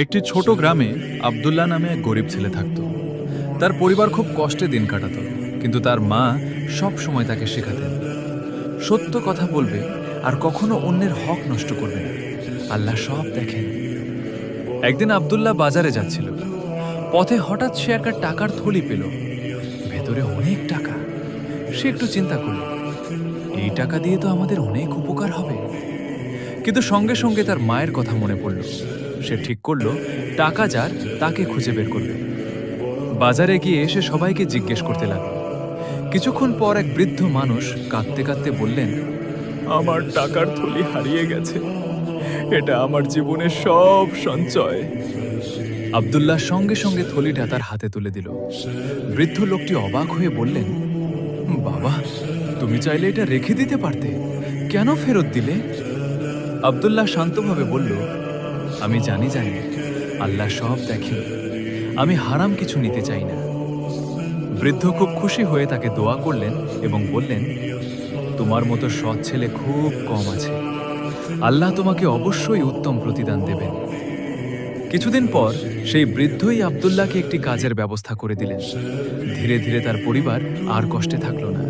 একটি ছোট গ্রামে আব্দুল্লাহ নামে এক গরিব ছেলে থাকত। তার পরিবার খুব কষ্টে দিন কাটাতো, কিন্তু তার মা সব সময় তাকে শেখাতেন সত্য কথা বলবে আর কখনো অন্যের হক নষ্ট করবে না। আল্লাহ সব দেখেন। একদিন আব্দুল্লাহ বাজারে যাচ্ছিল। পথে হঠাৎ সে একটা টাকার থলি পেল। ভেতরে অনেক টাকা। সে একটু চিন্তা করল, এই টাকা দিয়ে তো আমাদের অনেক উপকার হবে। কিন্তু সঙ্গে সঙ্গে তার মায়ের কথা মনে পড়ল। সে ঠিক করল, টাকা যার তাকে খুঁজে বের করবে। বাজারে গিয়ে সে সবাইকে জিজ্ঞেস করতে লাগল। কিছুক্ষণ পর এক বৃদ্ধ মানুষ কাঁদতে কাঁদতে বললেন, আমার টাকার থলি হারিয়ে গেছে। এটা আমার জীবনের সব সঞ্চয়। আব্দুল্লাহ সঙ্গে সঙ্গে থলিটা তার হাতে তুলে দিল। বৃদ্ধ লোকটি অবাক হয়ে বললেন, বাবা, তুমি চাইলে এটা রেখে দিতে পারতে, কেন ফেরত দিলে? আব্দুল্লাহ শান্তভাবে বলল, আমি জানি আল্লাহ সব দেখেন। আমি হারাম কিছু নিতে চাই না। বৃদ্ধ খুব খুশি হয়ে তাকে দোয়া করলেন এবং বললেন, তোমার মতো সৎ ছেলে খুব কম আছে। আল্লাহ তোমাকে অবশ্যই উত্তম প্রতিদান দেবেন। কিছুদিন পর সেই বৃদ্ধই আব্দুল্লাহকে একটি কাজের ব্যবস্থা করে দিলেন। ধীরে ধীরে তার পরিবার আর কষ্টে থাকল না।